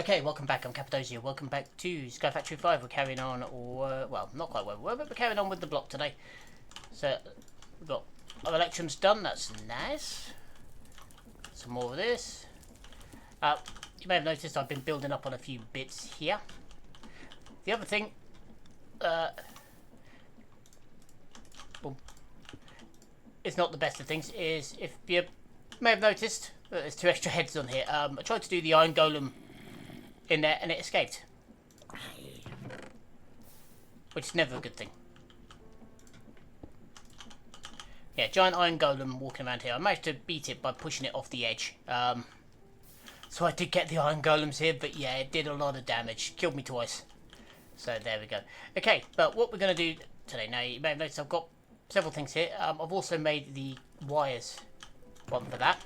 Okay, welcome back. I'm Cappadocia. Welcome back to Sky Factory 5. We're carrying on, or, well, not quite where we were, but we're carrying on with the block today. So, we've got our electrums done. That's nice. Some more of this. You may have noticed I've been building up on a few bits here. The other thing, well, it's not the best of things, is if you may have noticed that there's 2 extra heads on here. I tried to do the iron golem in there and it escaped, which is never a good thing. Yeah, giant iron golem walking around here. I managed to beat it by pushing it off the edge. So I did get the iron golems here, but yeah, it did a lot of damage. Killed me twice. So there we go. Okay, but what we're going to do today, now you may have noticed I've got several things here. I've also made the wires one for that.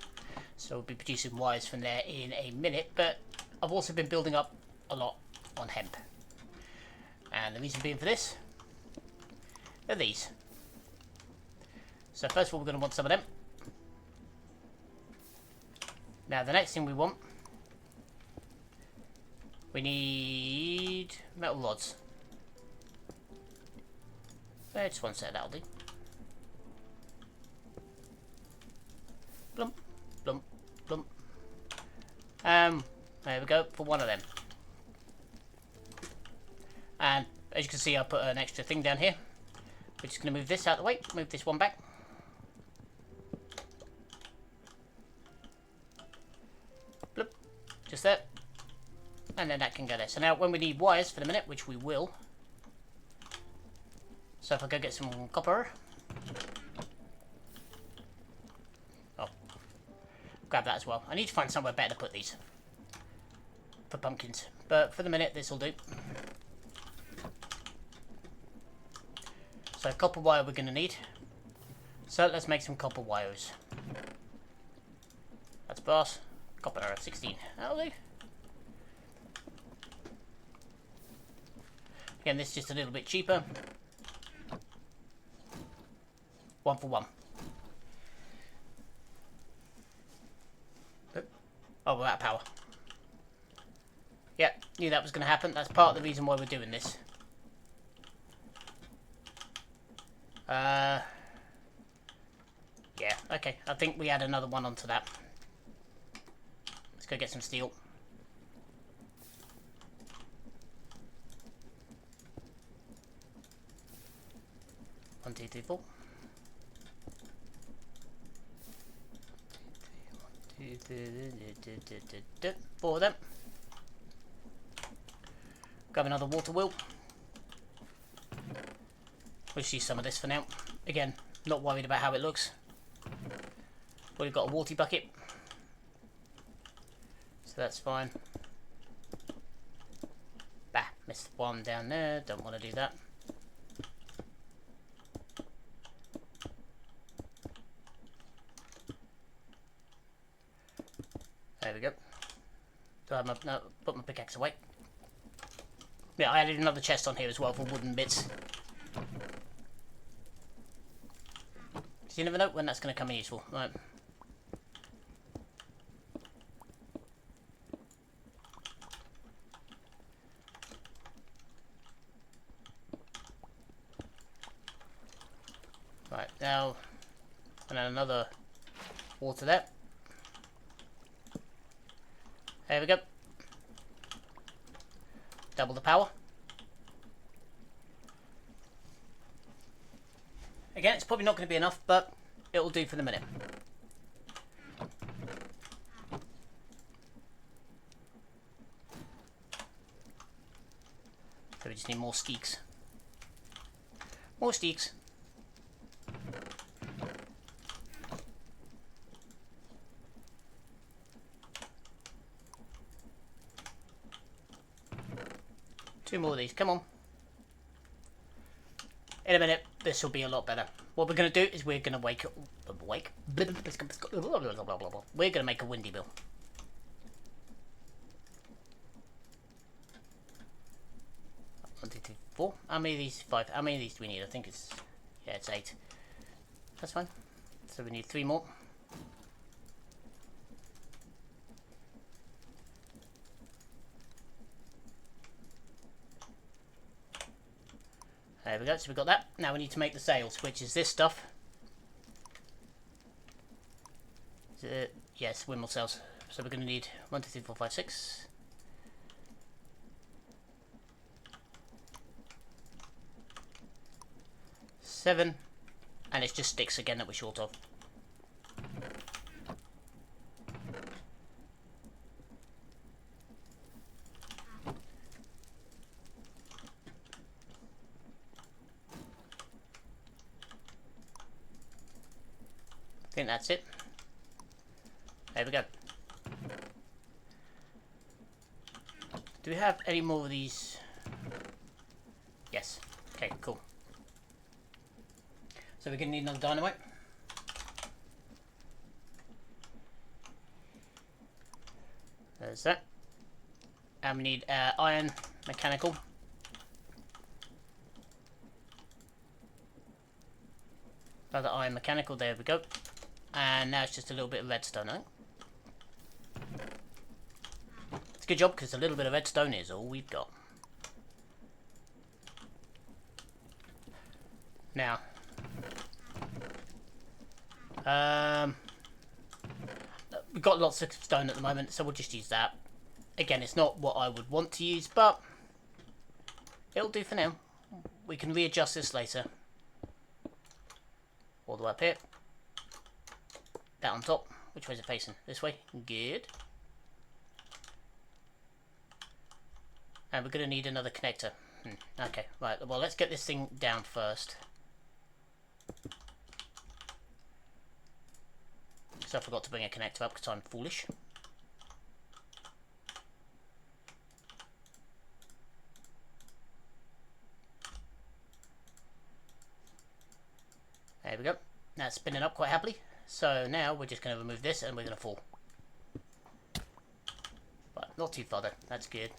So we'll be producing wires from there in a minute, but I've also been building up a lot on hemp. And the reason being for this are these. So first of all, we're going to want some of them. Now the next thing we want, we need metal rods. Just one set, that'll do. Blump, blump, blump. There we go, for one of them. And as you can see, I put an extra thing down here. We're just going to move this out of the way, move this one back. Bloop, just there. And then that can go there. So now when we need wires for the minute, which we will. So if I go get some copper. Oh, grab that as well. I need to find somewhere better to put these. For pumpkins. But for the minute, this will do. So copper wire we're going to need. So let's make some copper wires. That's brass. Copper 16. That'll do. Again, this is just a little bit cheaper. 1 for 1. Oh, we're out of power. Yeah, knew that was going to happen. That's part of the reason why we're doing this. Yeah, okay. I think we add another one onto that. Let's go get some steel. One, two, three, four. 4 of them. Grab another water wheel. We'll just use some of this for now. Again, not worried about how it looks. We've got a water bucket. So that's fine. Bah, missed one down there. Don't want to do that. There we go. So no, put my pickaxe away. Yeah, I added another chest on here as well for wooden bits. So you never know when that's going to come in useful. Right. Right, now, and then another water there. There we go. Double the power. Again, it's probably not going to be enough, but it'll do for the minute. So we just need more steaks. More steaks. Two more of these, come on. In a minute, this will be a lot better. What we're going to do is we're going to we're going to make a windy mill. 1, 2, 3, 4. How many of these? 5. How many of these do we need? I think it's, yeah, it's 8. That's fine. So we need 3 more. There we go, so we've got that. Now we need to make the sails, which is this stuff. Yes, windmill sails. So we're going to need 1, 2, 3, 4, 5, 6. Seven, and it's just sticks again that we're short of. I think that's it. There we go. Do we have any more of these? Yes. Okay, cool. So we're going to need another dynamite. There's that. And we need iron mechanical. Another iron mechanical, there we go. And now it's just a little bit of redstone, I think. It's a good job because a little bit of redstone is all we've got. Now, we've got lots of stone at the moment, so we'll just use that. Again, it's not what I would want to use, but it'll do for now. We can readjust this later. All the way up here. That on top. Which way is it facing? This way. Good. And we're going to need another connector. Okay, right. Well, let's get this thing down first. So I forgot to bring a connector up because I'm foolish. There we go. Now it's spinning up quite happily. So now we're just going to remove this and we're going to fall. But not too far though. That's good.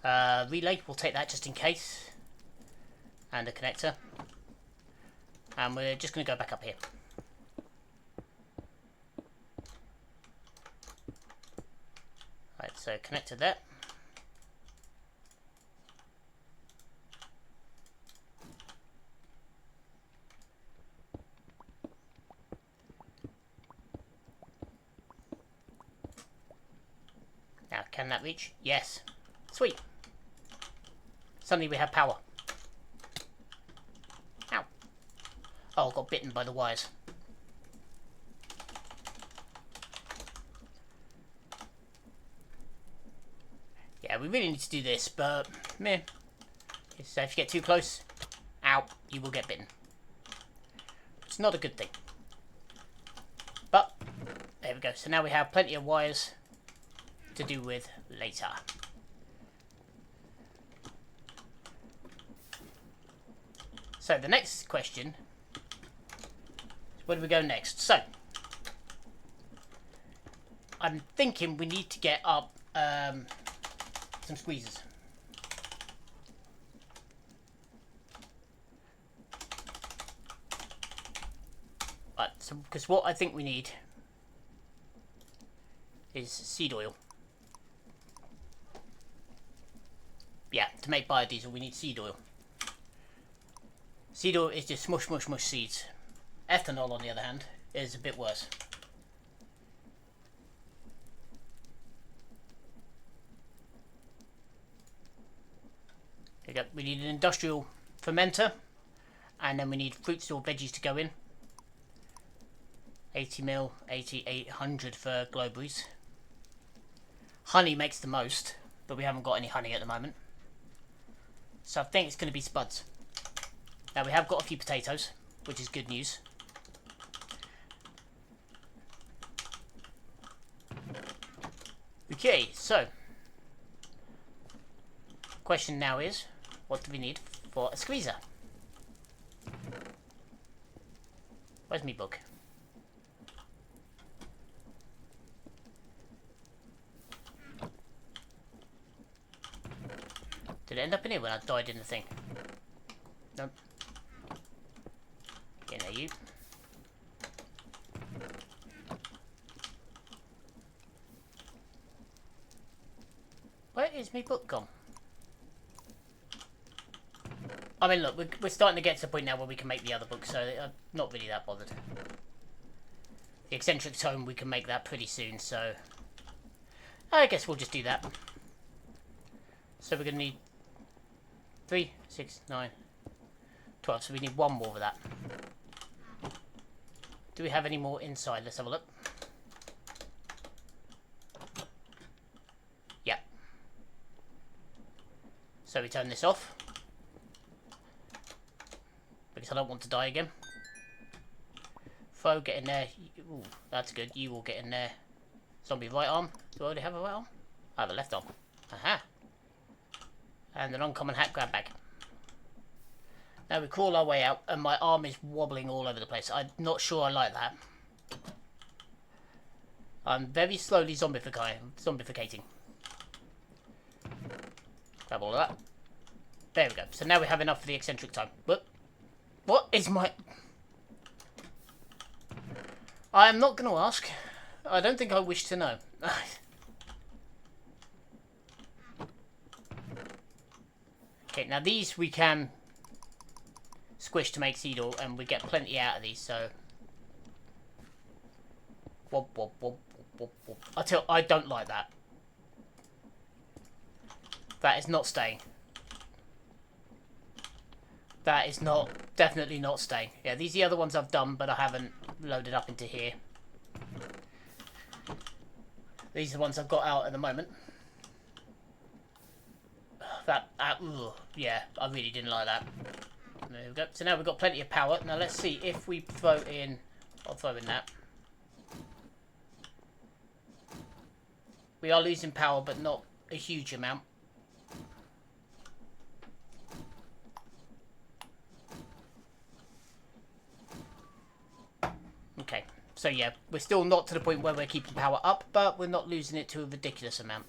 Relay, we'll take that just in case. And a connector. And we're just going to go back up here. Right, so connector there. Now, can that reach? Yes. Sweet. Suddenly we have power. Ow. Oh, got bitten by the wires. Yeah, we really need to do this, but meh. So if you get too close, ow, you will get bitten. It's not a good thing. But, there we go. So now we have plenty of wires to do with later. So the next question is where do we go next? So I'm thinking we need to get up some squeezers. Right, so because what I think we need is seed oil. Yeah, to make biodiesel we need seed oil. Seed oil is just smush, smush, smush seeds. Ethanol, on the other hand, is a bit worse. There you go. We need an industrial fermenter, and then we need fruits or veggies to go in. 80ml, 800 for glowberries. Honey makes the most, but we haven't got any honey at the moment. So I think it's going to be spuds. Now we have got a few potatoes, which is good news. Okay, so question now is, what do we need for a squeezer? Where's my book? Did it end up in here when I died in the thing? Nope. Get in there, you. Where is my book gone? I mean, look, we're starting to get to the point now where we can make the other book, so I'm not really that bothered. The eccentric tome, we can make that pretty soon, so I guess we'll just do that. So we're going to need 3, 6, 9, 12, so we need one more of that. Do we have any more inside? Let's have a look. Yeah. So we turn this off. Because I don't want to die again. Throw, get in there. Ooh, that's good. You will get in there. Zombie right arm. Do I already have a right arm? I have a left arm. Aha. And an uncommon hat grab bag. Now we crawl our way out, and my arm is wobbling all over the place. I'm not sure I like that. I'm very slowly zombificating. Grab all of that. There we go. So now we have enough for the eccentric time. But what is my... I am not going to ask. I don't think I wish to know. Okay, now these we can squish to make seed oil, and we get plenty out of these, so... Whoop, whoop, whoop, whoop, whoop. I don't like that. That is not staying. That is not, definitely not staying. Yeah, these are the other ones I've done, but I haven't loaded up into here. These are the ones I've got out at the moment. Yeah, I really didn't like that. There we go. So now we've got plenty of power. Now let's see if we throw in... I'll throw in that. We are losing power, but not a huge amount. Okay, so yeah, we're still not to the point where we're keeping power up, but we're not losing it to a ridiculous amount.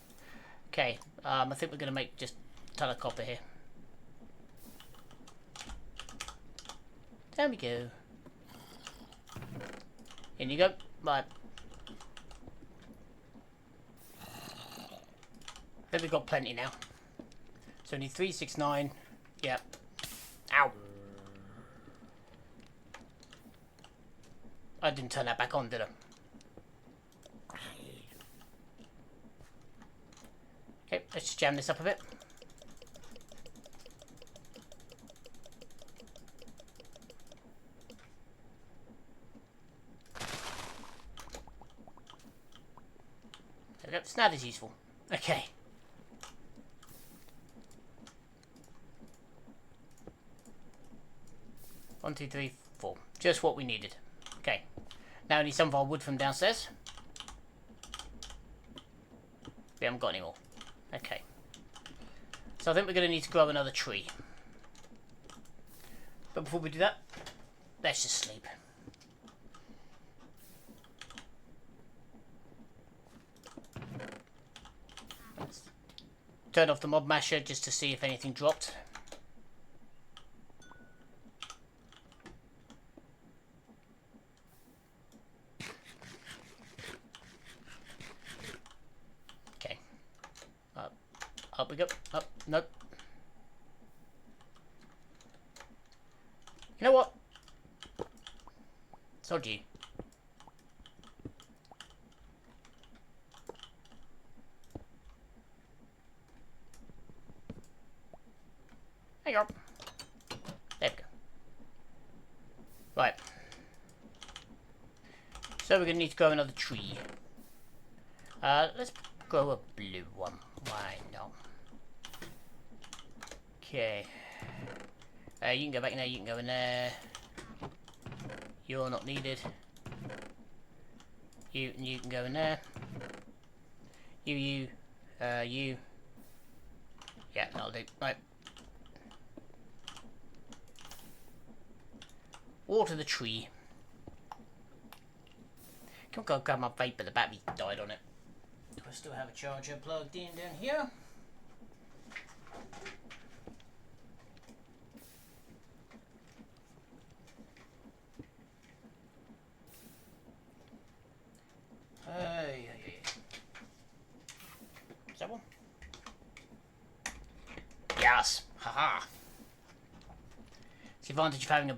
Okay, I think we're going to make just a ton of copper here. There we go. In you go. Right. I think we've got plenty now. So we need 3, 6, 9. Yep. Ow. I didn't turn that back on, did I? Okay, let's just jam this up a bit. There we go. Snad is useful. Okay. One, 2, 3, 4. Just what we needed. Okay. Now we need some of our wood from downstairs. We haven't got any more. Okay. So I think we're going to need to grow another tree. But before we do that, let's just sleep. Let's turn off the mob masher just to see if anything dropped. Up we go. Up. Nope. You know what? Told you. Hang on. There we go. Right. So we're going to need to grow another tree. Let's grow a blue one. Why not? Okay. You can go back in there, you can go in there. You're not needed. You can go in there. You. Yeah, that'll do. Right. Water the tree. Can I go grab my vape, but the battery died on it. Do I still have a charger plugged in down here? Is that one? Yes! Haha! It's the advantage of having a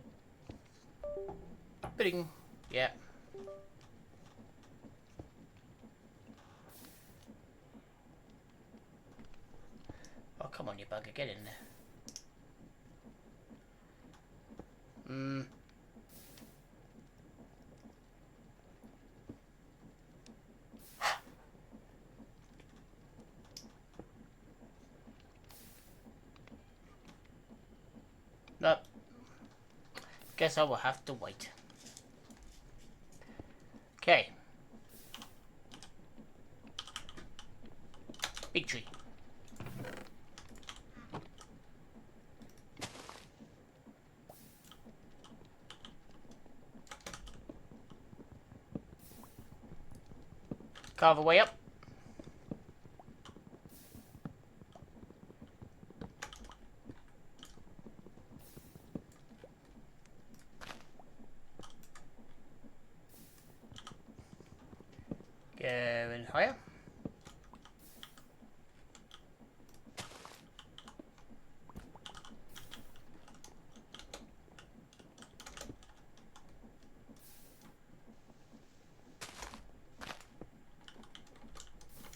building. Yeah. Oh, come on, you bugger, get in there. No. Guess I will have to wait. Okay. Big tree. Carve a way up. Going higher.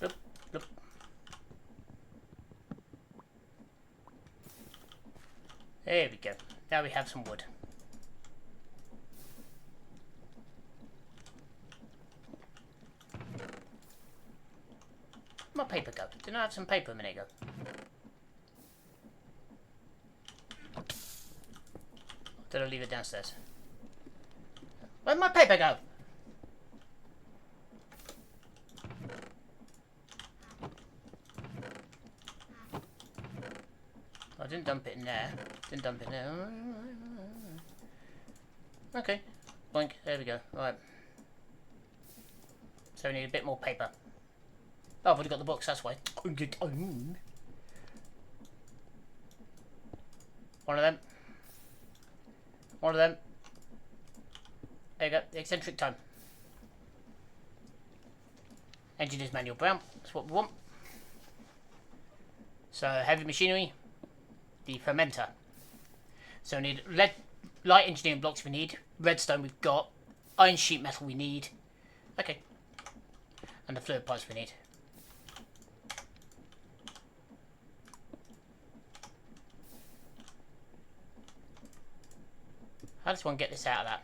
Look, look. There we go. Now we have some wood. Where'd my paper go? Didn't I have some paper a minute ago? Did I leave it downstairs? Where'd my paper go? I didn't dump it in there. Didn't dump it in there. Okay. Boink. There we go. Right. So we need a bit more paper. Oh, I've already got the box, that's why. One of them. One of them. There you go. The eccentric time. Engineer's manual brown. That's what we want. So heavy machinery. The fermenter. So we need lead, light engineering blocks we need. Redstone we've got. Iron sheet metal we need. Okay. And the fluid pipes we need. How does one get this out of that?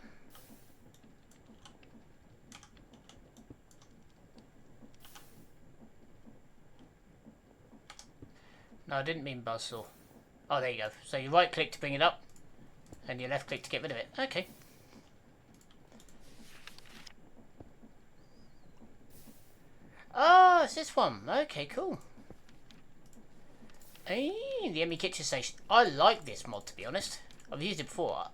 No, I didn't mean buzzsaw. Oh, there you go. So you right click to bring it up, and you left click to get rid of it. Okay. Oh, it's this one. Okay, cool. Hey, the Emmy Kitchen Station. I like this mod, to be honest. I've used it before.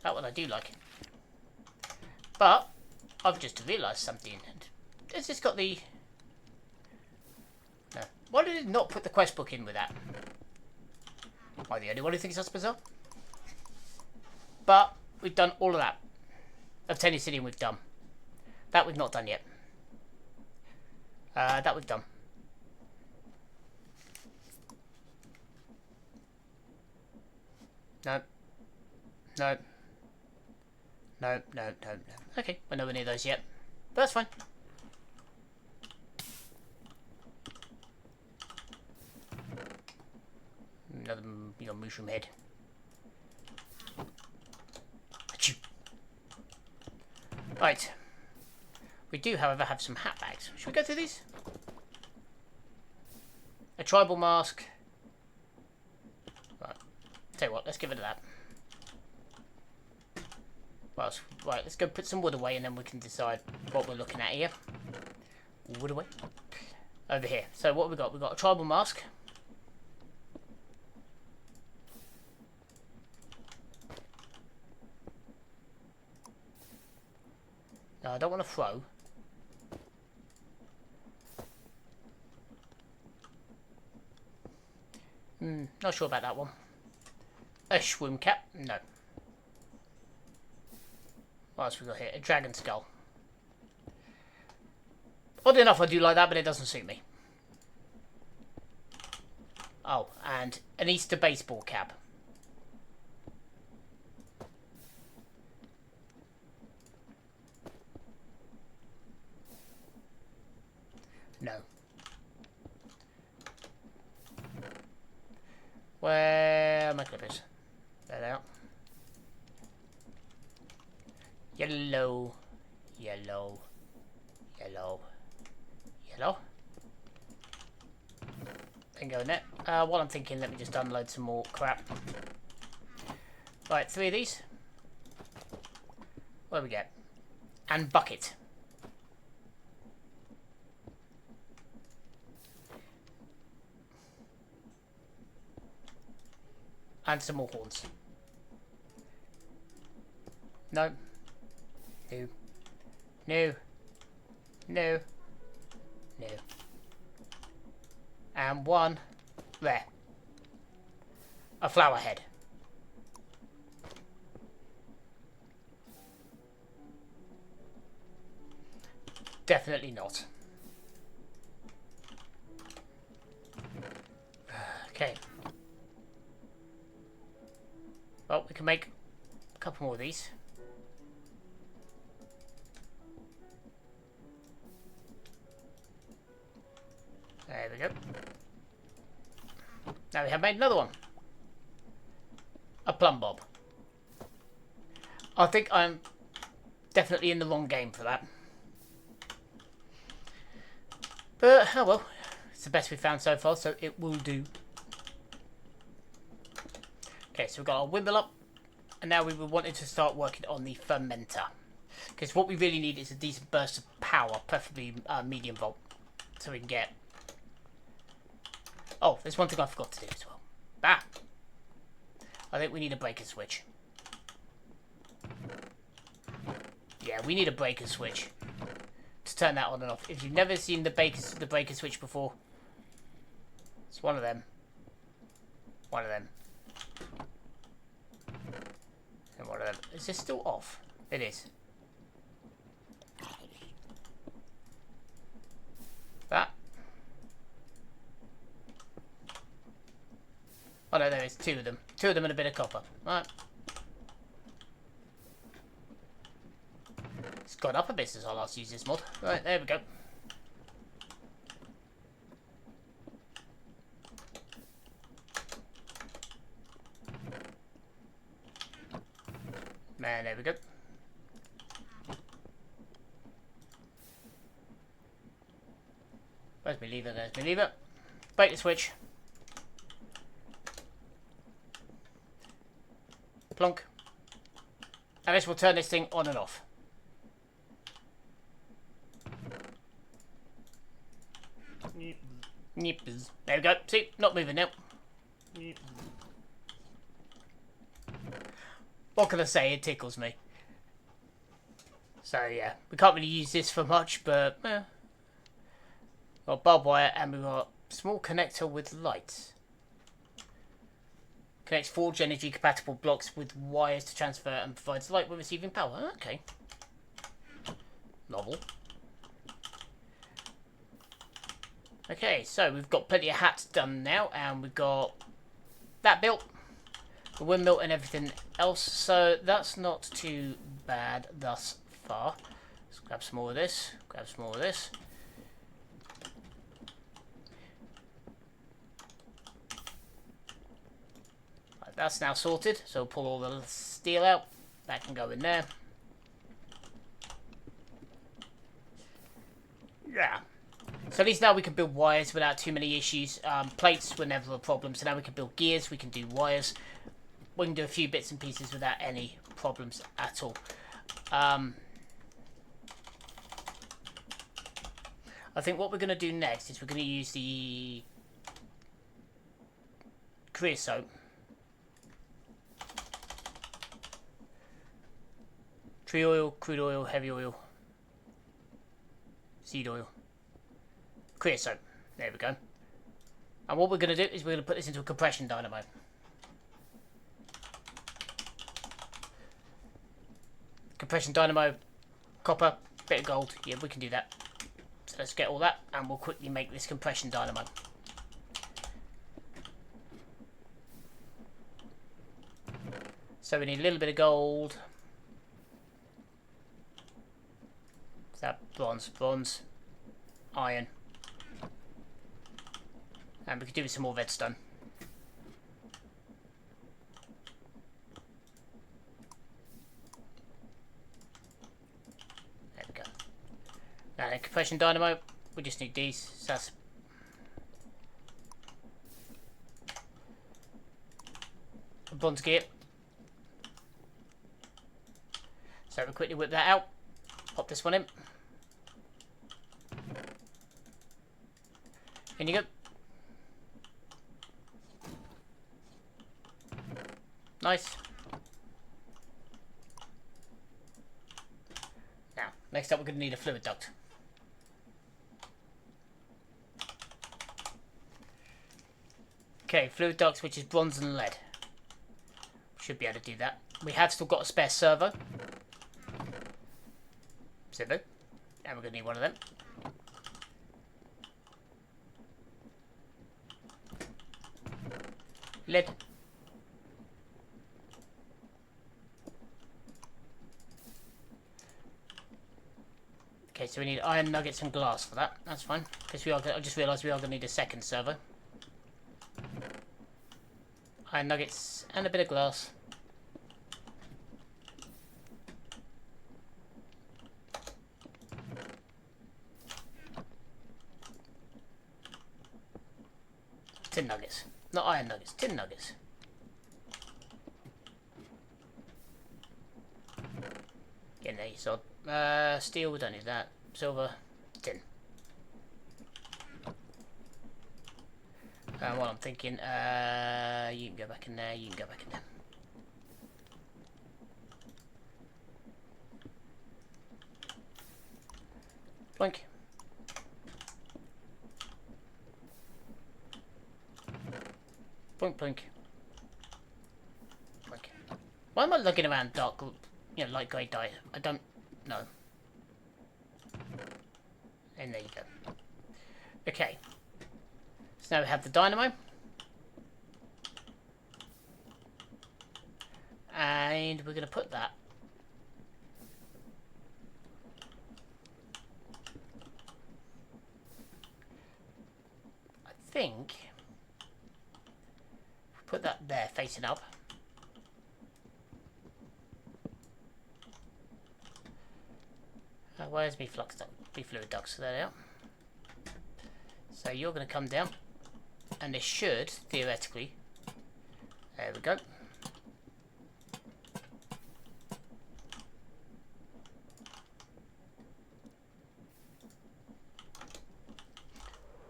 That one I do like. But I've just realised something. Has this got the... No. Why did it not put the quest book in with that? Am I the only one who thinks that's bizarre? But we've done all of that. Obsidian we've done. That we've not done yet. That we've done. No. No. No, no, no, no. Okay, we're nowhere near those yet. But that's fine. Another mushroom head. Achoo. Right. We do, however, have some hat bags. Should we go through these? A tribal mask. Right. Tell you what, let's give it that. Well, right, let's go put some wood away and then we can decide what we're looking at here. Wood away. Over here. So what have we got? We've got a tribal mask. No, I don't want to throw. Not sure about that one. A swim cap? No. What else we got here? A dragon skull. Oddly enough, I do like that, but it doesn't suit me. Oh, and an Easter baseball cap. Where are my clippers? There they are. Yellow. Yellow. Yellow. Yellow. Then go in there. While I'm thinking, let me just unload some more crap. Right, 3 of these. What do we get? And bucket. And some more horns. No. No. No. No. No. And one. There. A flower head. Definitely not. Okay. Well, we can make a couple more of these. There we go. Now we have made another one. A plumb bob. I think I'm definitely in the wrong game for that. But, oh well. It's the best we've found so far, so it will do. Okay, so we've got our windmill up. And now we were wanting to start working on the fermenter. Because what we really need is a decent burst of power, preferably medium volt. So we can get... Oh, there's one thing I forgot to do as well. Ah! I think we need a breaker switch. Yeah, we need a breaker switch to turn that on and off. If you've never seen the breaker switch before, it's one of them. One of them. And one of them. Is this still off? It is. That. Oh no, there is 2 of them. 2 of them and a bit of copper. Right. It's gone up a bit since I last used this mod. Right, there we go. And there we go. Where's my lever? There's my lever. Break the switch. Plonk. And this will turn this thing on and off. Nippers. There we go. See, not moving now. What can I say? It tickles me. So yeah, we can't really use this for much, but got barbed wire and we've got a small connector with lights. Connects forge energy compatible blocks with wires to transfer and provides light when receiving power. Okay. Novel. Okay, so we've got plenty of hats done now, and we've got that built, the windmill and everything else, so that's not too bad thus far. Let's grab some more of this, grab some more of this. Right, that's now sorted, so we'll pull all the steel out. That can go in there. Yeah. So at least now we can build wires without too many issues. Plates were never a problem, so now we can build gears, we can do wires. We can do a few bits and pieces without any problems at all. I think what we're going to do next is we're going to use the creosote. Tree oil, crude oil, heavy oil, seed oil. Creosote. There we go. And what we're going to do is we're going to put this into a compression dynamo. Compression dynamo, copper, bit of gold. Yeah, we can do that. So let's get all that and we'll quickly make this compression dynamo. So we need a little bit of gold. Is that bronze? Bronze. Iron. And we could do with some more redstone. compression dynamo. We just need these. So that's a bronze gear. So we'll quickly whip that out. Pop this one in. In you go. Nice. Now, next up we're going to need a fluid duct. Okay, fluid ducts, which is bronze and lead. Should be able to do that. We have still got a spare servo. And we're going to need one of them. Lead. Okay, so we need iron nuggets and glass for that. That's fine. Because I just realised we are going to need a second servo. Iron nuggets and a bit of glass. Tin nuggets. Not iron nuggets, tin nuggets. Get in there, you sod. Steel, we don't need that. Silver, tin. While I'm thinking, you can go back in there, you can go back in there. Blink. Blink, blink. Blink. Why am I looking around dark, light grey dye? I don't know. And there you go. Okay. So now we have the dynamo. And we're going to put that. I think. Put that there, facing up. Where's me flux duct? Me fluid ducts? There they are. So you're going to come down, and this should theoretically. There we go.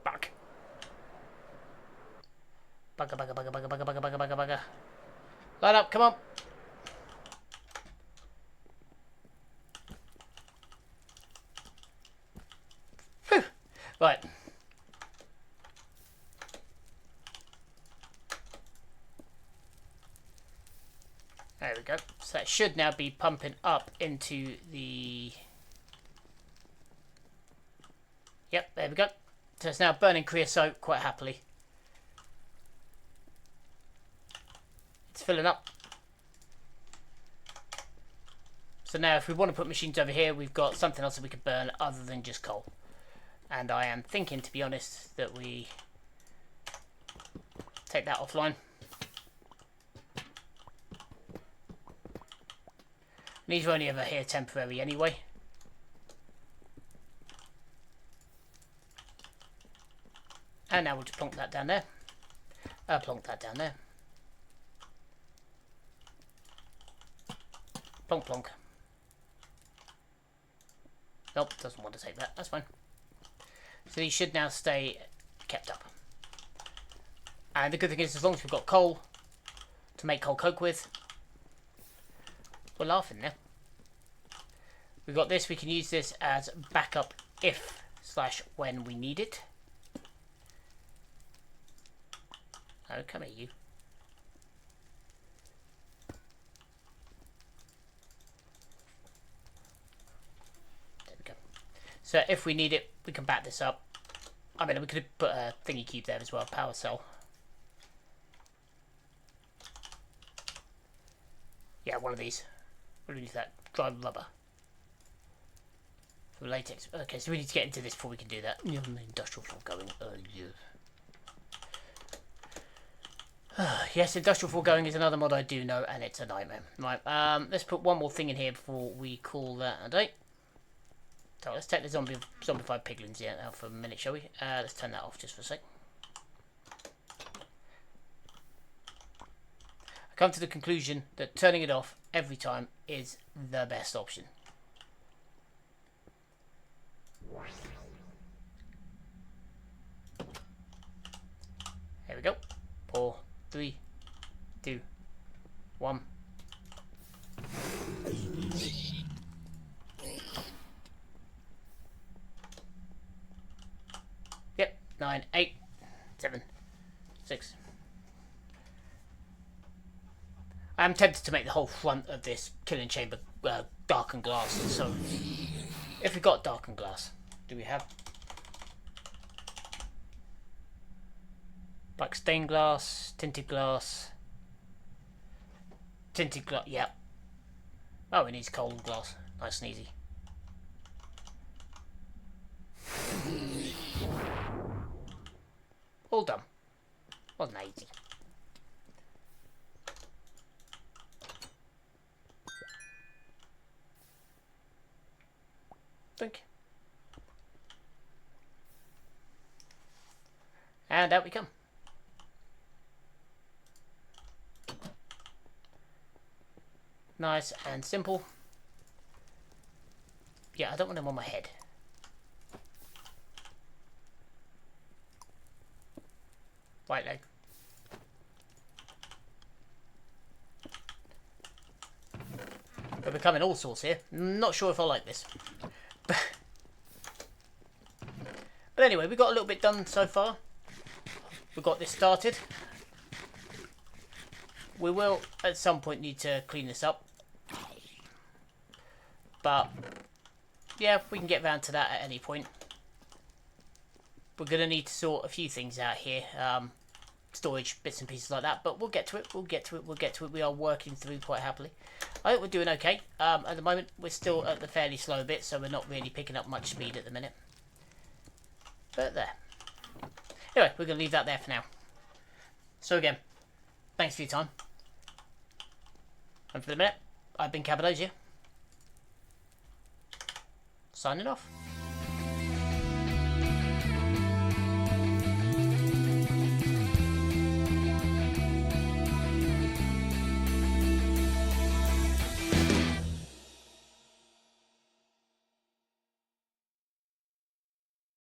Back. Bugger, bugger, bugger, bugger, bugger, bugger, bugger, bugger, bugger. Line up, come on. Whew. Right. There we go. So that should now be pumping up into the... Yep, there we go. So it's now burning creosote quite happily. It's filling up. So now if we want to put machines over here, we've got something else that we could burn other than just coal. And I am thinking, to be honest, that we take that offline. These are only ever here temporary anyway. And now we'll just plonk that down there. Plonk that down there. Plonk, plonk. Nope, doesn't want to take that. That's fine. So these should now stay kept up. And the good thing is, as long as we've got coal to make coal coke with, we're laughing now. We've got this. We can use this as backup if/when we need it. Oh, come here, you. There we go. So if we need it, we can back this up. I mean, we could put a thingy cube there as well, power cell. Yeah, one of these. What do we need for that? Dry rubber. For latex. Okay, so we need to get into this before we can do that. The industrial foregoing. Yes, industrial foregoing is another mod I do know, and it's a nightmare. Right, let's put one more thing in here before we call that a day. So let's take the zombified piglins out for a minute, shall we? Let's turn that off just for a sec. I come to the conclusion that turning it off every time is the best option. Here we go. 4, 3, 2, 1. Yep, 9, 8, 7, 6. I'm tempted to make the whole front of this killing chamber darkened glass. So, if we got darkened glass, do we have like stained glass, tinted glass? Tinted glass, yeah. Oh, it needs cold glass. Nice and easy. All done. Wasn't easy. Think. And out we come. Nice and simple. Yeah, I don't want them on my head. Right leg. We're becoming all sorts here. Not sure if I like this. But anyway, we got a little bit done so far. We got this started. We will at some point need to clean this up. But yeah, we can get round to that at any point. We're going to need to sort a few things out here. Storage bits and pieces like that. But we'll get to it. We'll get to it. We'll get to it. We are working through quite happily. I think we're doing okay. At the moment, we're still at the fairly slow bit. So we're not really picking up much speed at the minute. But there. Anyway, we're going to leave that there for now. So again, thanks for your time. And for the minute, I've been Cappadocia. Signing off.